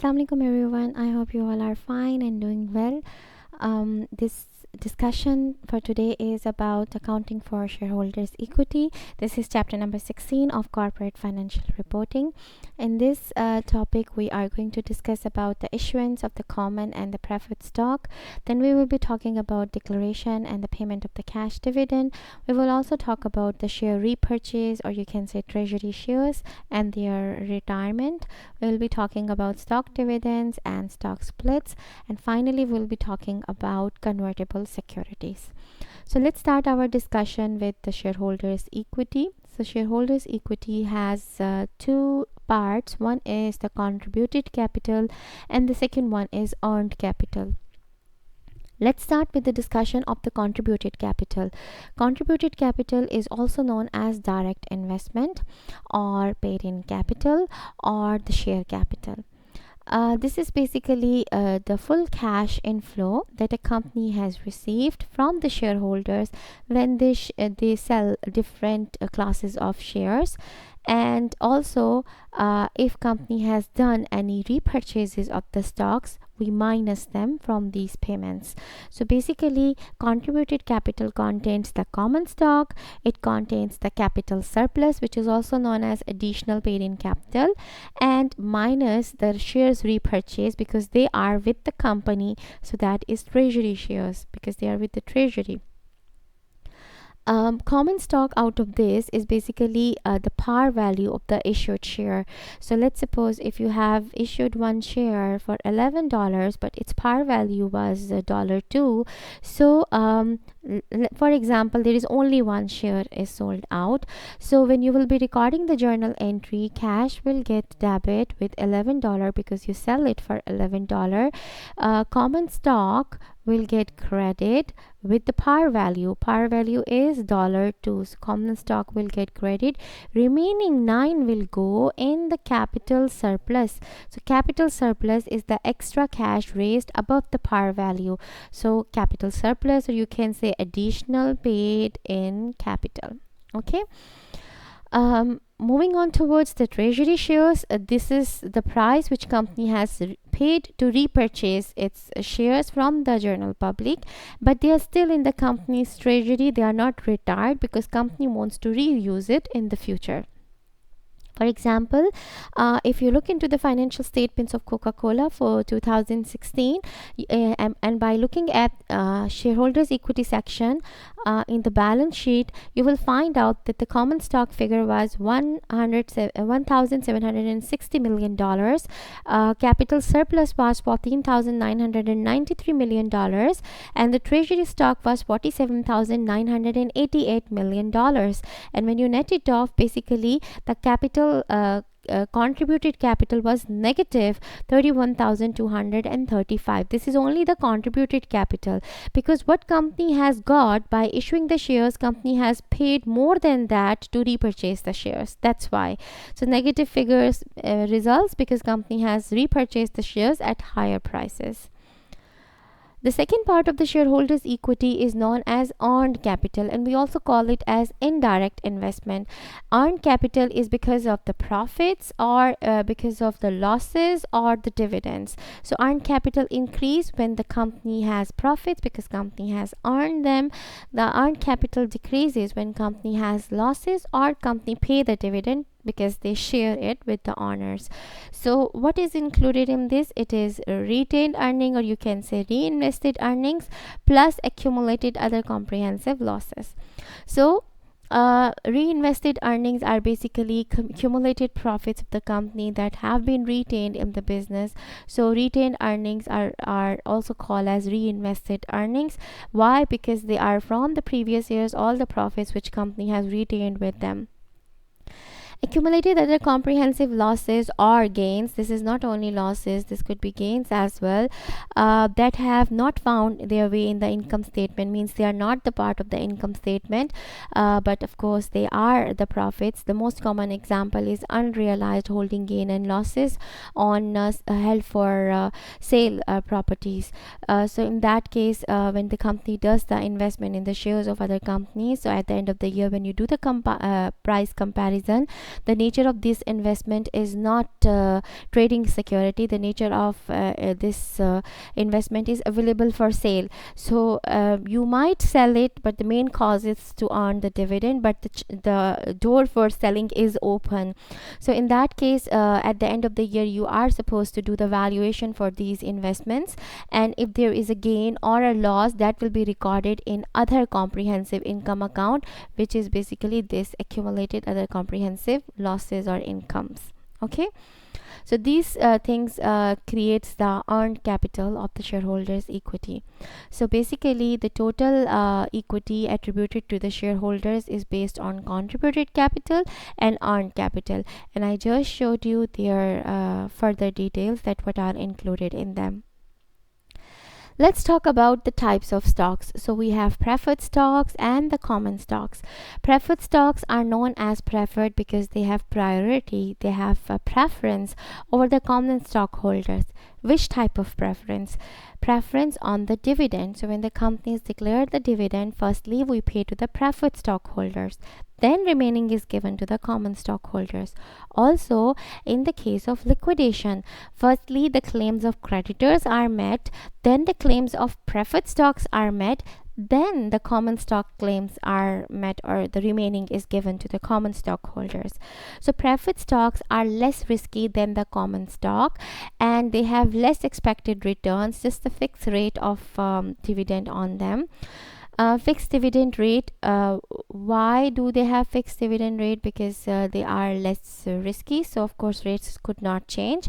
Assalamu alaikum everyone. I hope you all are fine and doing well. This discussion for today is about accounting for shareholders' equity. This is chapter number 16 of corporate financial reporting. In this topic, we are going to discuss about the issuance of the common and the preferred stock. Then we will be talking about declaration and the payment of the cash dividend. We will also talk about the share repurchase, or you can say treasury shares, and their retirement. We will be talking about stock dividends and stock splits, and finally we'll be talking about convertible securities. So let's start our discussion with the shareholders equity. So shareholders equity has two parts. One is the contributed capital and the second one is earned capital. Let's start with the discussion of the contributed capital. Contributed capital is also known as direct investment or paid in capital or the share capital. This is basically the full cash inflow that a company has received from the shareholders when they sell different classes of shares, and also if company has done any repurchases of the stocks, we minus them from these payments. So basically, contributed capital contains the common stock, it contains the capital surplus, which is also known as additional paid in capital, and minus the shares repurchase because they are with the company. So that is treasury shares because they are with the treasury. Common stock out of this is basically the par value of the issued share. So let's suppose if you have issued one share for $11, but its par value was $2. So for example, there is only one share is sold out. So when you will be recording the journal entry, cash will get debit with $11 because you sell it for $11. Common stock will get credit with the par value. Par value is $2. So common stock will get credit. Remaining 9 will go in the capital surplus. So capital surplus is the extra cash raised above the par value. So capital surplus, or you can say additional paid in capital. Okay. Moving on towards the treasury shares, this is the price which company has paid to repurchase its shares from the general public, but they are still in the company's treasury. They are not retired because company wants to reuse it in the future. For example, if you look into the financial statements of Coca-Cola for 2016, and by looking at shareholders equity section in the balance sheet, you will find out that the common stock figure was $1,760 million. Capital surplus was $14,993 million, and the treasury stock was $47,988 million. And when you net it off, basically the capital contributed capital was negative 31,235. This is only the contributed capital because what company has got by issuing the shares, company has paid more than that to repurchase the shares. That's why. So negative figures results because company has repurchased the shares at higher prices. The second part of the shareholders equity is known as earned capital, and we also call it as indirect investment. Earned capital is because of the profits or because of the losses or the dividends. So earned capital increase when the company has profits because company has earned them. The earned capital decreases when company has losses or company pay the dividend because they share it with the owners. So what is included in this? It is retained earning, or you can say reinvested earnings, plus accumulated other comprehensive losses. So reinvested earnings are basically cumulated profits of the company that have been retained in the business. So retained earnings are also called as reinvested earnings. Why? Because they are from the previous years, all the profits which company has retained with them. Accumulated other comprehensive losses or gains, this is not only losses, this could be gains as well, that have not found their way in the income statement, means they are not the part of the income statement, but of course they are the profits. The most common example is unrealized holding gain and losses on held for sale properties. So in that case, when the company does the investment in the shares of other companies, so at the end of the year when you do the price comparison, The nature of this investment is not trading security. The nature of this investment is available for sale. So you might sell it, but the main cause is to earn the dividend, but the door for selling is open. So in that case, at the end of the year, you are supposed to do the valuation for these investments, and if there is a gain or a loss, that will be recorded in other comprehensive income account, which is basically this accumulated other comprehensive losses or incomes. Okay, so these things creates the earned capital of the shareholders equity. So basically the total equity attributed to the shareholders is based on contributed capital and earned capital, and I just showed you their further details that what are included in them. Let's talk about the types of stocks. So we have preferred stocks and the common stocks. Preferred stocks are known as preferred because they have priority, they have a preference over the common stockholders. Which type of preference? Preference on the dividend. So when the companies declare the dividend, firstly we pay to the preferred stockholders, then remaining is given to the common stockholders. Also, in the case of liquidation, firstly the claims of creditors are met, then the claims of preferred stocks are met, then the common stock claims are met, or the remaining is given to the common stockholders. So preferred stocks are less risky than the common stock, and they have less expected returns, just a fixed rate of dividend on them. Fixed dividend rate. Why do they have fixed dividend rate? Because they are less risky, so of course rates could not change,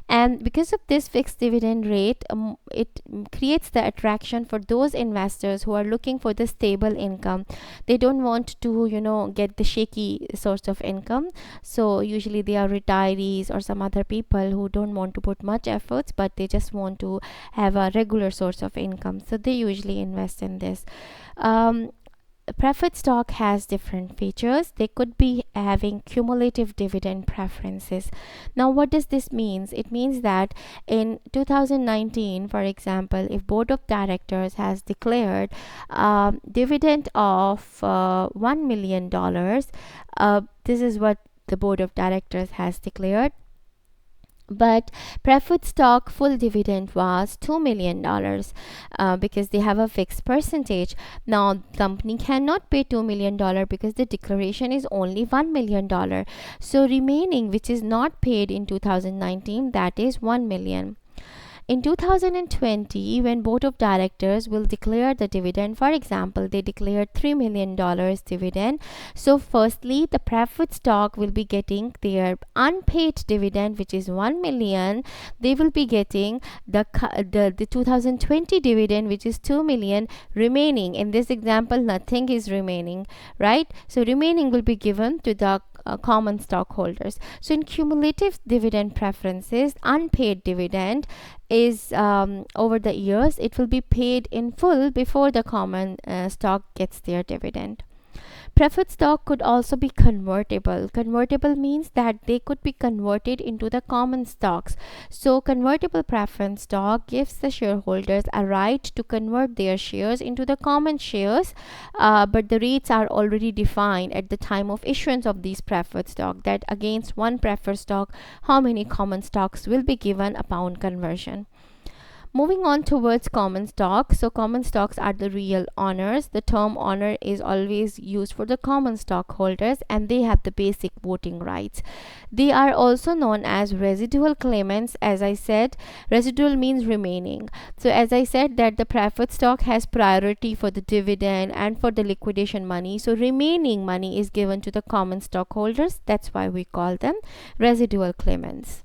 and because of this fixed dividend rate, it creates the attraction for those investors who are looking for the stable income. They don't want to get the shaky source of income, so usually they are retirees or some other people who don't want to put much efforts, but they just want to have a regular source of income, so they usually invest in this. um, Preferred stock has different features. They could be having cumulative dividend preferences. Now what does this mean? It means that in 2019, for example, if board of directors has declared dividend of $1 million, this is what the board of directors has declared, but preferred stock full dividend was $2 million, because they have a fixed percentage. Now company cannot pay $2 million because the declaration is only $1 million, so remaining which is not paid in 2019, that is 1 million. In 2020, when board of directors will declare the dividend, for example, they declared $3 million dividend. So firstly, the preferred stock will be getting their unpaid dividend, which is 1 million. They will be getting the 2020 dividend, which is 2 million. Remaining, in this example, nothing is remaining, right? So remaining will be given to the common stockholders. So in cumulative dividend preferences, unpaid dividend is over the years, it will be paid in full before the common stock gets their dividend. Preferred stock could also be convertible. Convertible means that they could be converted into the common stocks. So convertible preference stock gives the shareholders a right to convert their shares into the common shares, but the rates are already defined at the time of issuance of these preferred stock, that against one preferred stock, how many common stocks will be given upon conversion. Moving on towards common stock. So common stocks are the real owners. The term owner is always used for the common stockholders, and they have the basic voting rights. They are also known as residual claimants. As I said, residual means remaining. So as I said that the preferred stock has priority for the dividend and for the liquidation money. So remaining money is given to the common stockholders. That's why we call them residual claimants.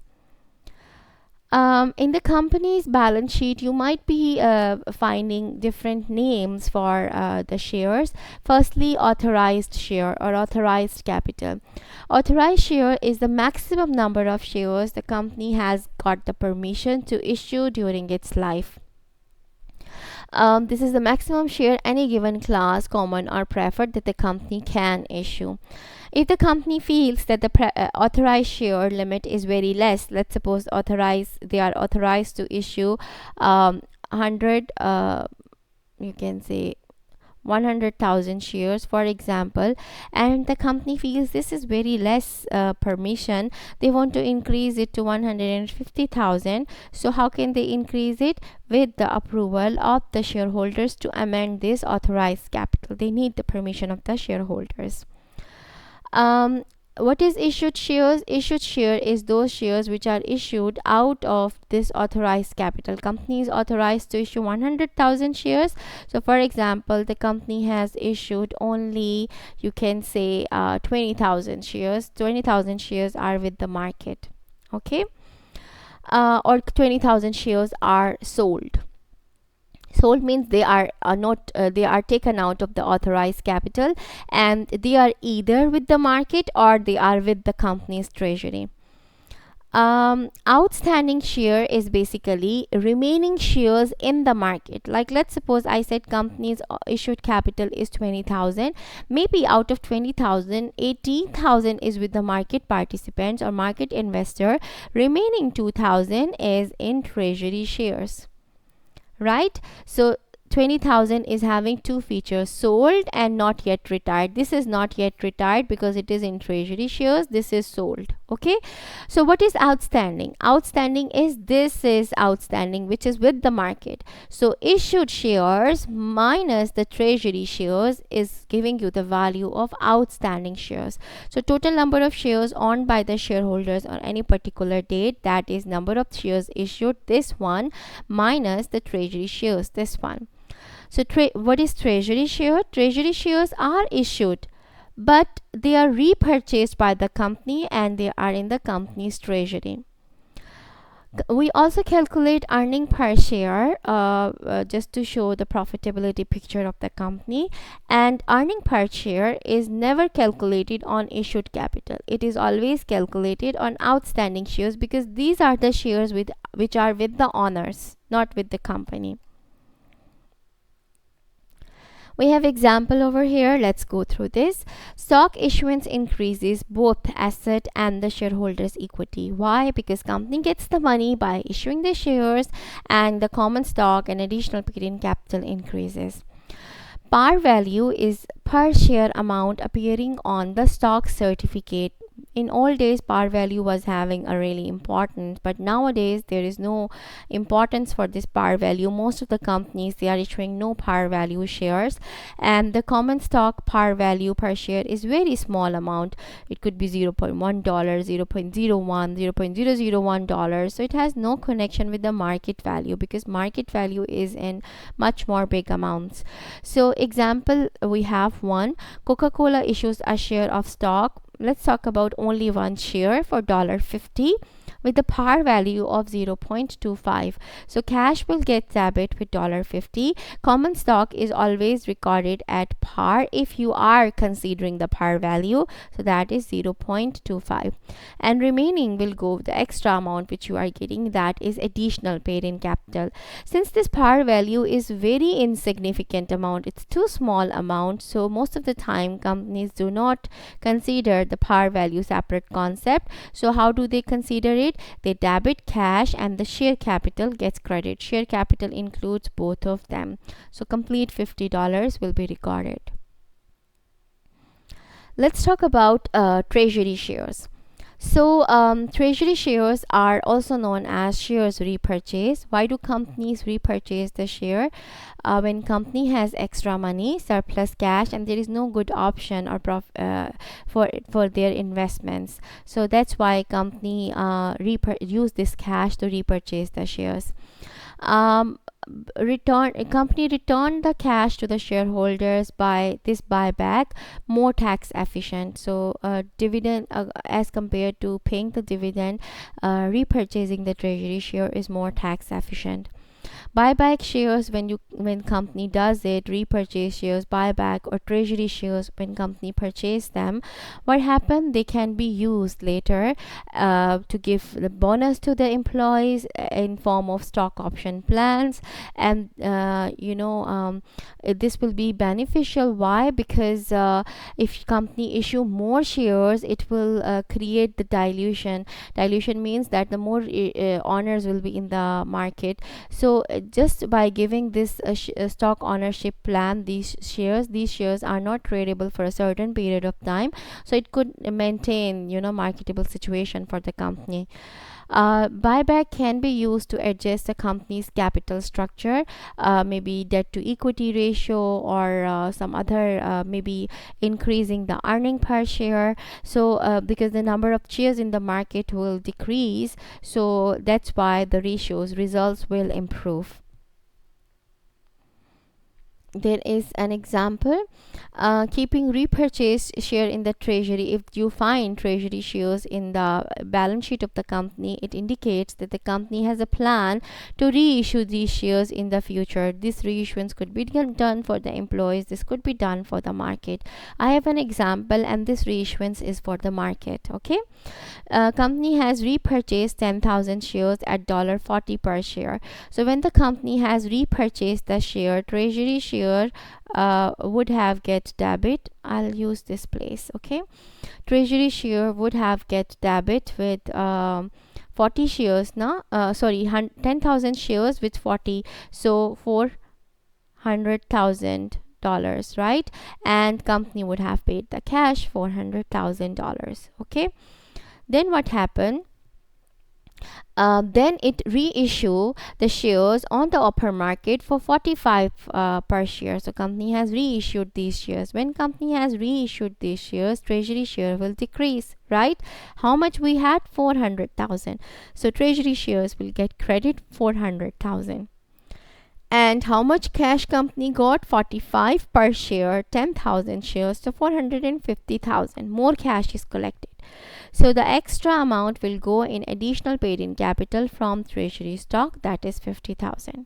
In the company's balance sheet, you might be finding different names for the shares. Firstly, authorized share or authorized capital. Authorized share is the maximum number of shares the company has got the permission to issue during its life. This is the maximum share any given class, common or preferred, that the company can issue. If the company feels that the authorized share limit is very less, let's suppose they are authorized to issue 100, you can say 100,000 shares, for example, and the company feels this is very less permission. They want to increase it to 150,000. So how can they increase it? With the approval of the shareholders to amend this authorized capital. They need the permission of the shareholders. um, what is issued shares? Issued share is those shares which are issued out of this authorized capital. Company is authorized to issue 100,000 shares. So for example, the company has issued only, you can say, 20,000 shares. 20,000 shares are with the market, okay, or 20,000 shares are sold. Sold means they are not they are taken out of the authorized capital, and they are either with the market or they are with the company's treasury. Outstanding share is basically remaining shares in the market. Like, let's suppose I said company's issued capital is 20,000. Maybe out of 20,000, 18,000 is with the market participants or market investor. Remaining 2,000 is in treasury shares, right? So 20,000 is having two features: sold and not yet retired. This is not yet retired because it is in treasury shares. This is sold, okay? So what is outstanding? Outstanding is, this is outstanding which is with the market. So issued shares minus the treasury shares is giving you the value of outstanding shares. So total number of shares owned by the shareholders on any particular date, that is number of shares issued, this one, minus the treasury shares, this one. So what is treasury share? Treasury shares are issued, but they are repurchased by the company and they are in the company's treasury. We also calculate earning per share just to show the profitability picture of the company, and earning per share is never calculated on issued capital. It is always calculated on outstanding shares because these are the shares which are with the owners, not with the company. We have example over here. Let's go through this. Stock issuance increases both asset and the shareholders equity. Why? Because company gets the money by issuing the shares, and the common stock and additional paid-in capital increases. Par value is per share amount appearing on the stock certificate. In old days, par value was having a really importance, but nowadays there is no importance for this par value. Most of the companies, they are issuing no par value shares, and the common stock par value per share is very small amount. It could be $0.1, $0.01, $0.001. So it has no connection with the market value because market value is in much more big amounts. So example, we have one. Coca-Cola issues a share of stock. Let's talk about only one share for $50 with the par value of 0.25. So cash will get debit with $50. Common stock is always recorded at par if you are considering the par value. So that is 0.25. And remaining will go the extra amount which you are getting, that is additional paid-in capital. Since this par value is very insignificant amount, it's too small amount, so most of the time companies do not consider the par value separate concept. So how do they consider it? They debit cash and the share capital gets credit. Share capital includes both of them. So complete $50 will be recorded. Let's talk about treasury shares. So treasury shares are also known as shares repurchase. Why do companies repurchase the share? When company has extra money, surplus cash, and there is no good option or for their investments. So that's why company use this cash to repurchase the shares. Company return the cash to the shareholders by this buyback more tax efficient. So dividend as compared to paying the dividend, repurchasing the treasury share is more tax efficient. Buyback shares, when company does it, repurchase shares, buyback, or treasury shares when company purchase them, what happened? They can be used later to give the bonus to the employees in form of stock option plans, and this will be beneficial. Why? Because if company issue more shares, it will create the dilution. Dilution means that the more owners will be in the market, so So just by giving this stock ownership plan, these shares are not tradable for a certain period of time, so it could maintain, marketable situation for the company. Buyback can be used to adjust the company's capital structure, maybe debt to equity ratio, or some other, maybe increasing the earning per share. So because the number of shares in the market will decrease, so that's why the results will improve. There is an example, keeping repurchased share in the treasury. If you find treasury shares in the balance sheet of the company, it indicates that the company has a plan to reissue these shares in the future. This reissuance could be done for the employees, this could be done for the market. I have an example, and this reissuance is for the market. Okay, company has repurchased 10,000 shares at $40 per share. So when the company has repurchased the share, treasury share would have get debit. I'll use this place. Okay, treasury share would have get debit with 40 shares now, sorry, 10,000 shares with 40, so $400,000, right? And company would have paid the cash $400,000. Okay, then what happened? Then it reissue the shares on the open market for 45 per share. So company has reissued these shares. When company has reissued these shares, treasury share will decrease, right? How much we had? 400,000. So treasury shares will get credit 400,000. And how much cash company got? 45 per share, 10,000 shares, so 450,000. More cash is collected. So the extra amount will go in additional paid-in capital from treasury stock, that is 50,000.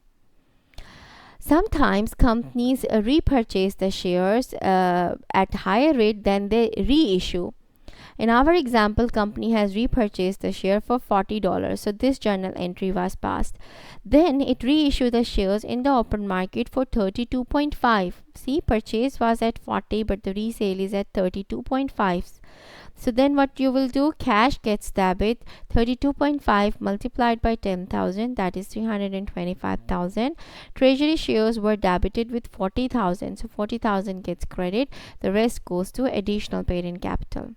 Sometimes companies repurchase the shares at higher rate than they reissue. In our example, company has repurchased the share for $40. So this journal entry was passed. Then it reissued the shares in the open market for 32.5. See, purchase was at 40, but the resale is at 32.5. So then what you will do? Cash gets debit. 32.5 multiplied by 10,000, that is 325,000. Treasury shares were debited with 40,000. So 40,000 gets credit. The rest goes to additional paid-in capital.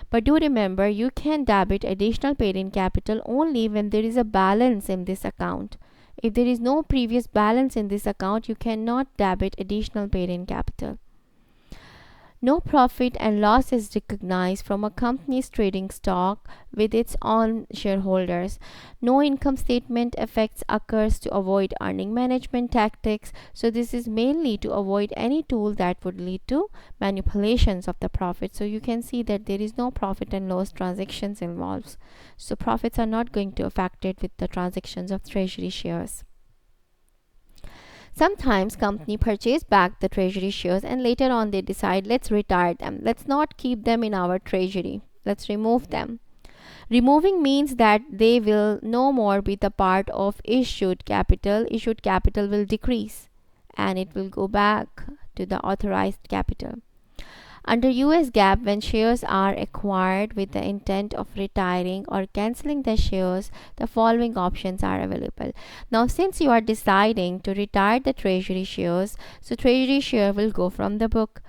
But do remember, you can debit additional paid-in capital only when there is a balance in this account. If there is no previous balance in this account, you cannot debit additional paid-in capital. No profit and loss is recognized from a company's trading stock with its own shareholders. No income statement effects occurs to avoid earning management tactics. So this is mainly to avoid any tool that would lead to manipulations of the profit. So you can see that there is no profit and loss transactions involved. So profits are not going to affect it with the transactions of treasury shares. Sometimes company purchase back the treasury shares and later on they decide, let's retire them. Let's not keep them in our treasury. Let's remove them. Removing means that they will no more be the part of issued capital. Issued capital will decrease and it will go back to the authorized capital. Under US GAAP, when shares are acquired with the intent of retiring or cancelling the shares, the following options are available. Now, since you are deciding to retire the treasury shares, so treasury share will go from the book.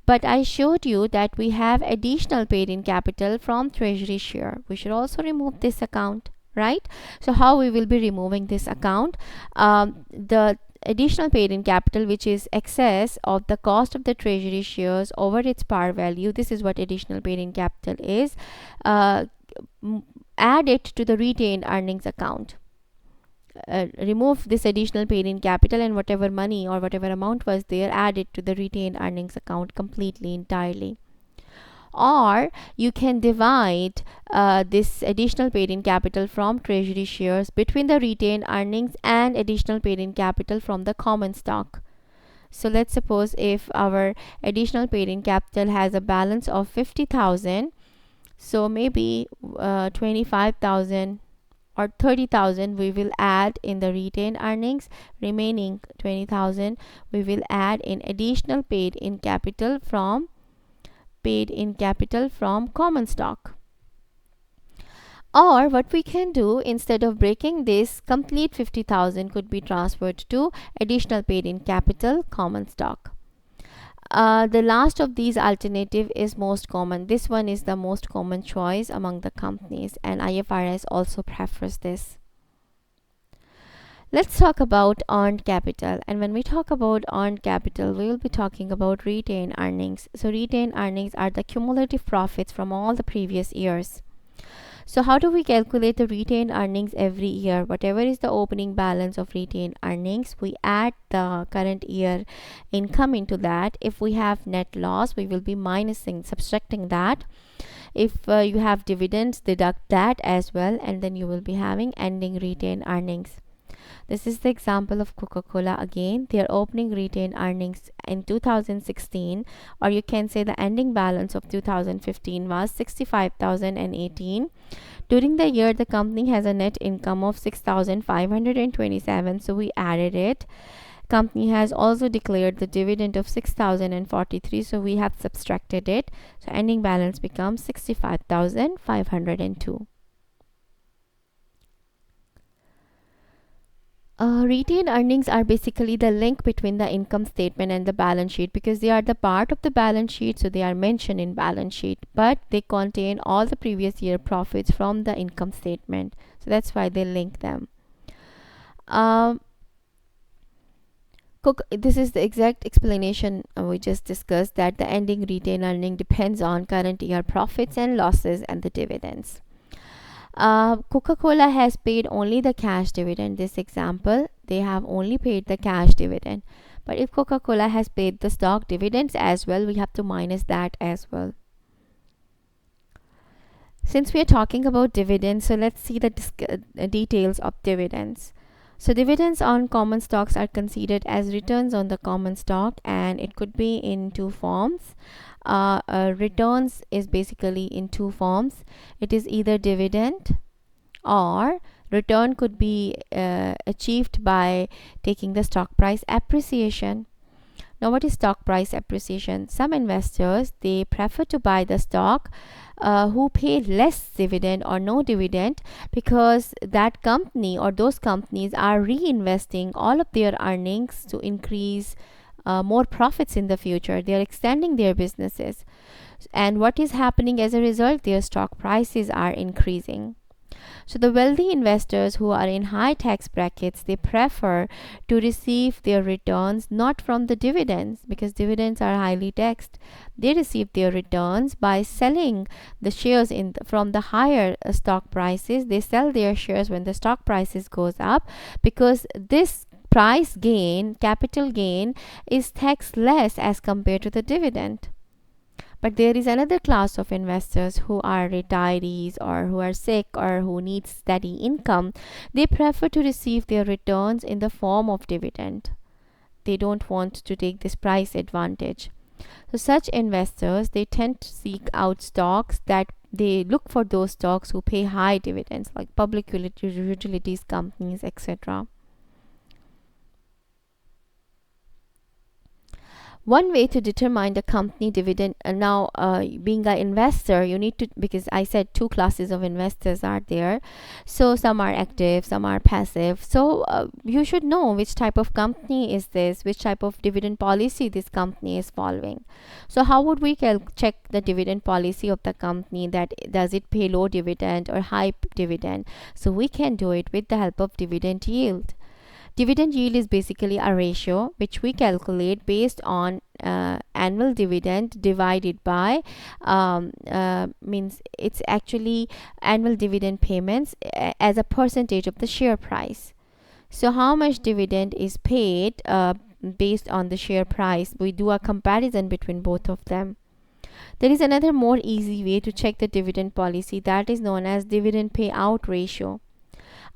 But I showed you that we have additional paid-in capital from treasury share. We should also remove this account, right? So how we will be removing this account? The additional paid-in capital, which is excess of the cost of the treasury shares over its par value, this is what additional paid-in capital is, add it to the retained earnings account. Remove this additional paid-in capital and whatever money or whatever amount was there, add it to the retained earnings account completely, entirely. Or you can divide this additional paid-in capital from treasury shares between the retained earnings and additional paid-in capital from the common stock. So let's suppose if our additional paid-in capital has a balance of 50,000, so maybe 25,000 or 30,000 we will add in the retained earnings. Remaining 20,000 we will add in additional paid-in capital from common stock. Or what we can do, instead of breaking this, complete 50,000 could be transferred to additional paid in capital common stock. The last of these alternative is most common. This one is the most common choice among the companies, and IFRS also prefers this. Let's talk about earned capital. And when we talk about earned capital, we will be talking about retained earnings. So retained earnings are the cumulative profits from all the previous years. So how do we calculate the retained earnings every year? Whatever is the opening balance of retained earnings, we add the current year income into that. If we have net loss, we will be subtracting that. If you have dividends, deduct that as well, and then you will be having ending retained earnings. This is the example of Coca-Cola again. Their opening retained earnings in 2016, or you can say the ending balance of 2015, was 65,018. During the year, the company has a net income of 6,527, so we added it. Company has also declared the dividend of 6,043, so we have subtracted it. So ending balance becomes 65,502. Retained earnings are basically the link between the income statement and the balance sheet, because they are the part of the balance sheet, so they are mentioned in balance sheet, but they contain all the previous year profits from the income statement, so that's why they link them. This is the exact explanation we just discussed, that the ending retained earning depends on current year profits and losses and the dividends. Coca-Cola has paid only the cash dividend. This example, they have only paid the cash dividend. But if Coca-Cola has paid the stock dividends as well, we have to minus that as well. Since we are talking about dividends, so let's see the details of dividends. So dividends on common stocks are considered as returns on the common stock, and it could be in two forms. Returns is basically in two forms. It is either dividend, or return could be achieved by taking the stock price appreciation. Now, what is stock price appreciation? Some investors, they prefer to buy the stock who pay less dividend or no dividend, because that company or those companies are reinvesting all of their earnings to increase more profits in the future. They are extending their businesses, and what is happening as a result? Their stock prices are increasing. So the wealthy investors who are in high tax brackets, they prefer to receive their returns not from the dividends, because dividends are highly taxed. They receive their returns by selling the shares from the higher stock prices. They sell their shares when the stock prices goes up, because this price gain, capital gain, is taxed less as compared to the dividend. But there is another class of investors who are retirees, or who are sick, or who need steady income. They prefer to receive their returns in the form of dividend. They don't want to take this price advantage. So such investors, they tend to seek out stocks that they look for those stocks who pay high dividends, like public utilities companies, etc. One way to determine the company dividend, being an investor, you need to, because I said two classes of investors are there, so some are active, some are passive. So you should know which type of company is this, which type of dividend policy this company is following. So how would we check the dividend policy of the company, that does it pay low dividend or high dividend? So we can do it with the help of dividend yield. Dividend yield is basically a ratio which we calculate based on annual dividend divided by means it's actually annual dividend payments as a percentage of the share price. So how much dividend is paid based on the share price? We do a comparison between both of them. There is another more easy way to check the dividend policy, that is known as dividend payout ratio.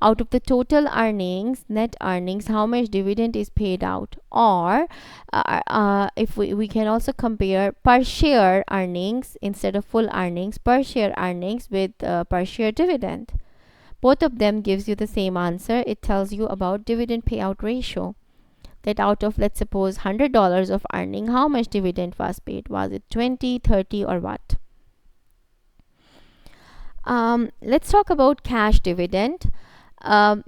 Out of the total earnings, net earnings, how much dividend is paid out? Or if we can also compare per share earnings instead of full earnings, per share earnings with per share dividend. Both of them gives you the same answer. It tells you about dividend payout ratio, that out of, let's suppose, $100 of earning, how much dividend was paid? Was it 20, 30, or what? Let's talk about cash dividend. Um,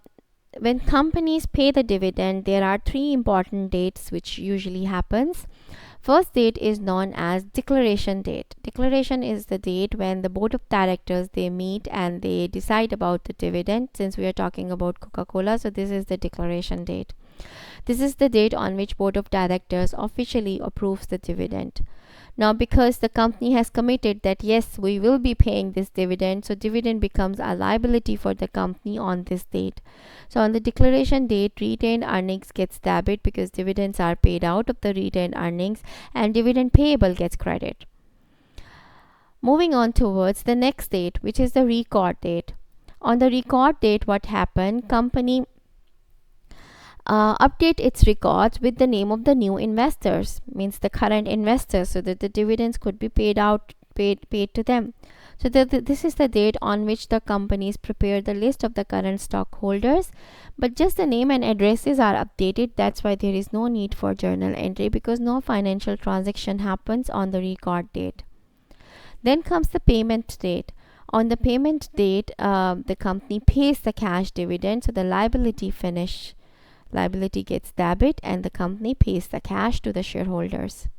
when companies pay the dividend, there are three important dates which usually happens. First date is known as declaration date. Declaration is the date when the board of directors they meet and they decide about the dividend. Since we are talking about Coca-Cola, so this is the declaration date. This is the date on which board of directors officially approves the dividend. Now, because the company has committed that yes, we will be paying this dividend, so dividend becomes a liability for the company on this date. So on the declaration date, retained earnings gets debit because dividends are paid out of the retained earnings, and dividend payable gets credit. Moving on towards the next date, which is the record date. On the record date, what happened? Company update its records with the name of the new investors, means the current investors, so that the dividends could be paid to them. So this is the date on which the companies prepare the list of the current stockholders, but just the name and addresses are updated. That's why there is no need for journal entry, because no financial transaction happens on the record date. Then comes the payment date. On the payment date, the company pays the cash dividend, so the liability gets debit and the company pays the cash to the shareholders.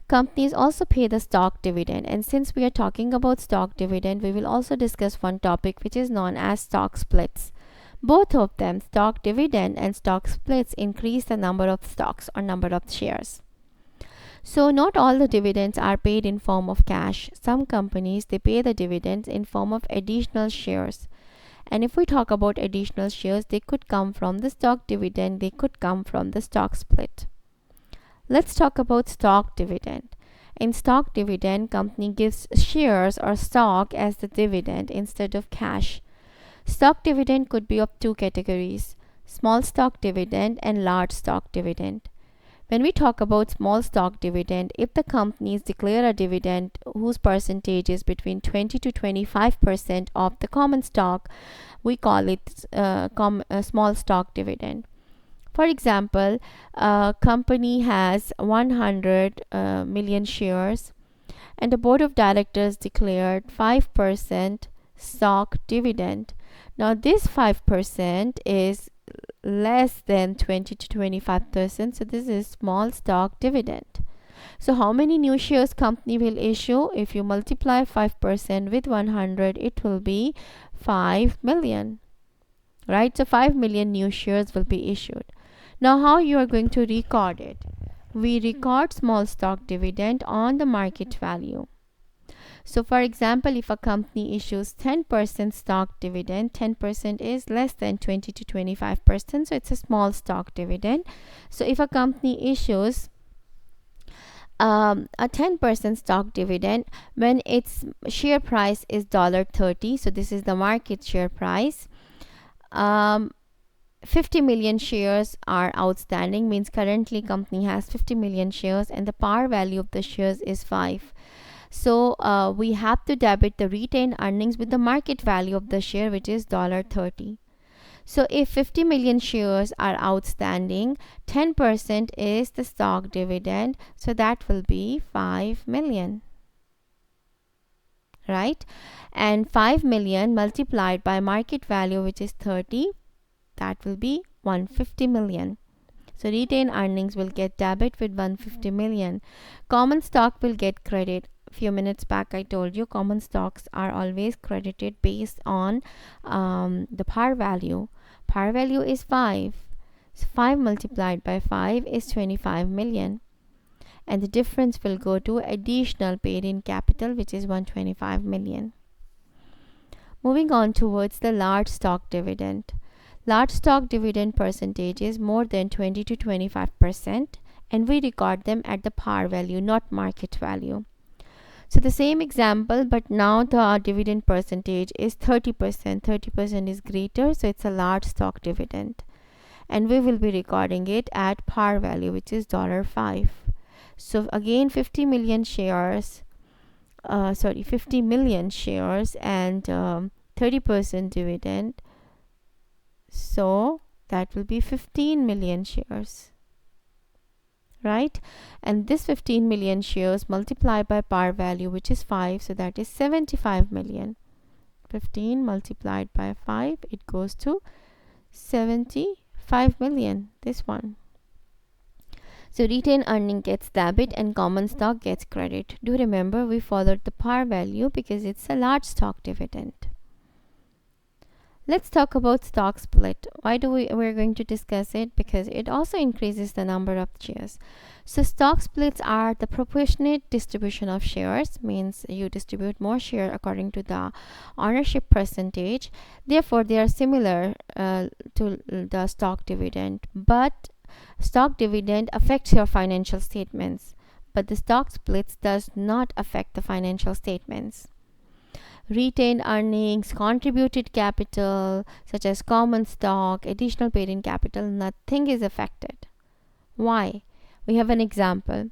Companies also pay the stock dividend, and since we are talking about stock dividend, we will also discuss one topic which is known as stock splits. Both of them, stock dividend and stock splits, increase the number of stocks or number of shares. So not all the dividends are paid in form of cash. Some companies they pay the dividends in form of additional shares. And if we talk about additional shares, they could come from the stock dividend, they could come from the stock split. Let's talk about stock dividend. In stock dividend, company gives shares or stock as the dividend instead of cash. Stock dividend could be of two categories: small stock dividend and large stock dividend. When we talk about small stock dividend, if the companies declare a dividend whose percentage is between 20 to 25% of the common stock, we call it a small stock dividend. For example, a company has 100 million shares and the board of directors declared 5% stock dividend. Now this 5% is less than 20 to 25%, so this is small stock dividend. So how many new shares company will issue? If you multiply 5% with 100, it will be 5 million, right? So 5 million new shares will be issued. Now how you are going to record it? We record small stock dividend on the market value. So for example, if a company issues 10% stock dividend, 10% is less than 20 to 25%, so it's a small stock dividend. So if a company issues a 10% stock dividend when its share price is $30, so this is the market share price, 50 million shares are outstanding, means currently company has 50 million shares and the par value of the shares is 5. So we have to debit the retained earnings with the market value of the share, which is $30. So if 50 million shares are outstanding, 10% is the stock dividend, so that will be 5 million, right? And 5 million multiplied by market value, which is 30, that will be 150 million. So retained earnings will get debit with 150 million. Common stock will get credit. Few minutes back I told you common stocks are always credited based on the par value. Par value is 5. So 5 multiplied by 5 is 25 million. And the difference will go to additional paid in capital, which is 125 million. Moving on towards the large stock dividend. Large stock dividend percentage is more than 20 to 25%, and we record them at the par value, not market value. So the same example, but now the dividend percentage is 30%. 30% is greater, so it's a large stock dividend. And we will be recording it at par value, which is $5. So again, 50 million shares, 50 million shares and 30% dividend. So that will be 15 million shares. Right, and this 15 million shares multiplied by par value, which is 5, so that is 75 million. 15 multiplied by 5, it goes to 75 million, this one. So retained earning gets debit and common stock gets credit. Do remember we followed the par value because it's a large stock dividend. Let's talk about stock split. Why do we're going to discuss it? Because it also increases the number of shares. So stock splits are the proportionate distribution of shares, means you distribute more share according to the ownership percentage. Therefore, they are similar to the stock dividend, but stock dividend affects your financial statements, but the stock splits does not affect the financial statements. Retained earnings, contributed capital, such as common stock, additional paid-in capital, nothing is affected. Why? We have an example.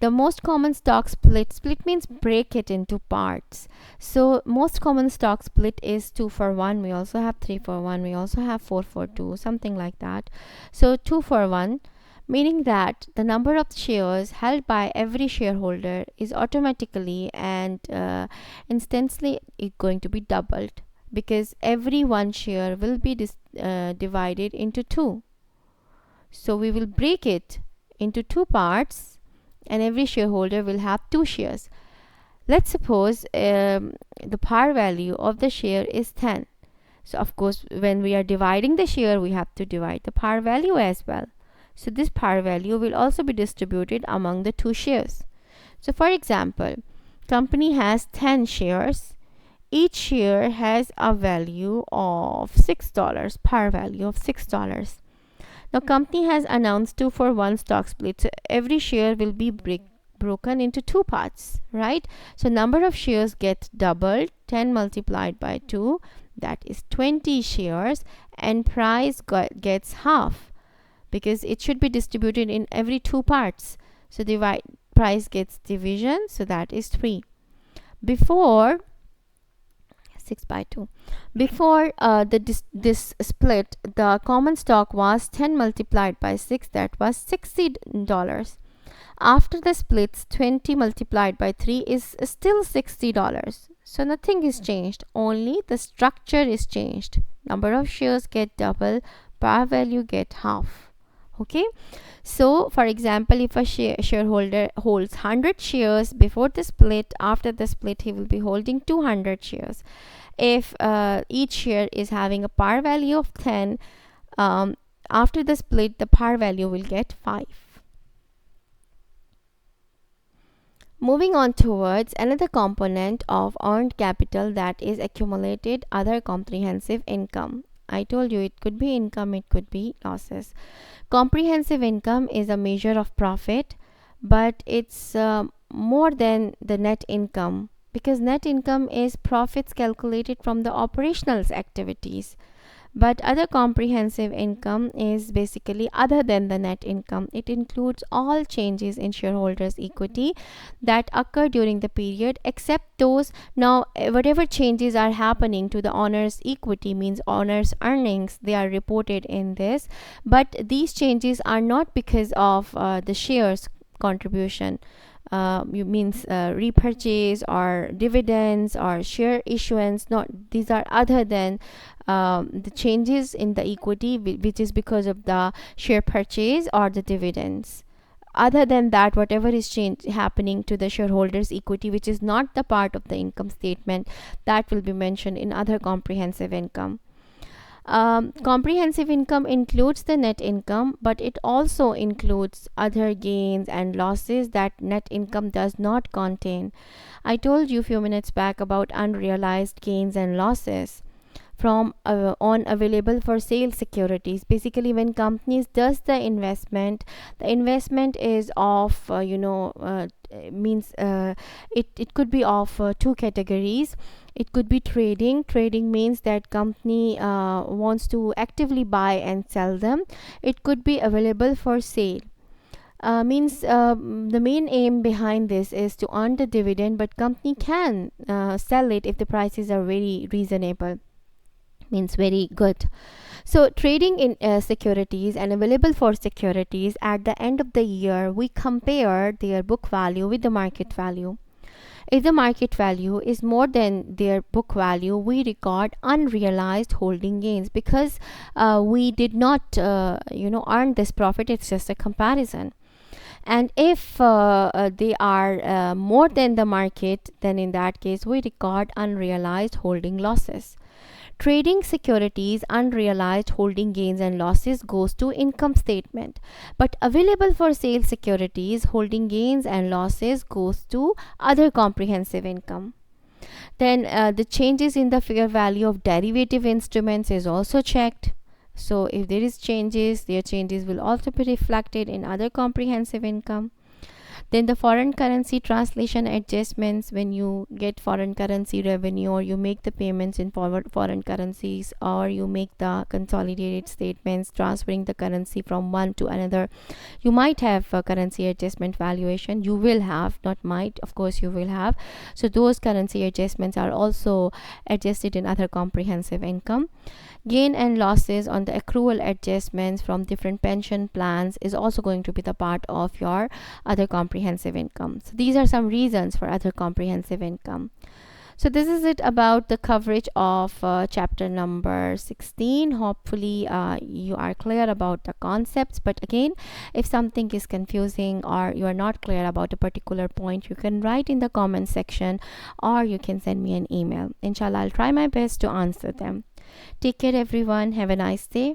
The most common stock split means break it into parts. So most common stock split is 2-for-1. We also have 3-for-1. We also have 4-for-2, something like that. So 2-for-1, meaning that the number of shares held by every shareholder is automatically and instantly going to be doubled, because every one share will be divided into 2. So we will break it into 2 parts and every shareholder will have 2 shares. Let's suppose the par value of the share is 10. So of course, when we are dividing the share, we have to divide the par value as well. So this par value will also be distributed among the 2 shares. So for example, company has 10 shares. Each share has a value of $6, par value of $6. Now company has announced 2-for-1 stock split. So every share will be broken into 2 parts, right? So number of shares get doubled. 10 multiplied by 2, that is 20 shares, and price gets half, because it should be distributed in every 2 parts. So price gets division, so that is 3. Before 6 by 2. Before this split, the common stock was 10 multiplied by 6, that was $60. After the splits, 20 multiplied by 3 is still $60. So nothing is changed, only the structure is changed. Number of shares get double, par value get half. Okay, so for example, if a shareholder holds 100 shares before the split, after the split he will be holding 200 shares. If each share is having a par value of 10, after the split the par value will get 5. Moving on towards another component of earned capital, that is accumulated other comprehensive income. I told you it could be income, it could be losses. Comprehensive income is a measure of profit, but it's more than the net income, because net income is profits calculated from the operational activities. But other comprehensive income is basically other than the net income. It includes all changes in shareholders' equity that occur during the period, except those. Now, whatever changes are happening to the owner's equity, means owner's earnings, they are reported in this. But these changes are not because of the shares contribution. Means repurchase or dividends or share issuance. Not, these are other than the changes in the equity, which is because of the share purchase or the dividends. Other than that, whatever is happening to the shareholders equity, which is not the part of the income statement, that will be mentioned in other comprehensive income. Comprehensive income includes the net income, but it also includes other gains and losses that net income does not contain. I told you a few minutes back about unrealized gains and losses from on available for sale securities. Basically, when companies does the investment is of means it could be of 2 categories. It could be trading. Trading means that company wants to actively buy and sell them. It could be available for sale. Means the main aim behind this is to earn the dividend, but company can sell it if the prices are very reasonable, means very good. So trading in securities and available for securities, at the end of the year we compare their book value with the market value. If the market value is more than their book value, we record unrealized holding gains because we did not earn this profit. It's just a comparison. And if they are more than the market, then in that case we record unrealized holding losses. Trading securities unrealized holding gains and losses goes to income statement, but available for sale securities holding gains and losses goes to other comprehensive income. Then the changes in the fair value of derivative instruments is also checked. So if there is changes, their changes will also be reflected in other comprehensive income. Then the foreign currency translation adjustments, when you get foreign currency revenue or you make the payments in foreign currencies, or you make the consolidated statements transferring the currency from one to another, you might have a currency adjustment valuation. You will have, not might, of course you will have. So those currency adjustments are also adjusted in other comprehensive income. Gain and losses on the accrual adjustments from different pension plans is also going to be the part of your other comprehensive income. So these are some reasons for other comprehensive income. So this is it about the coverage of chapter number 16. Hopefully you are clear about the concepts, but again, if something is confusing or you are not clear about a particular point, you can write in the comment section or you can send me an email. Inshallah, I'll try my best to answer them. Take care everyone. Have a nice day.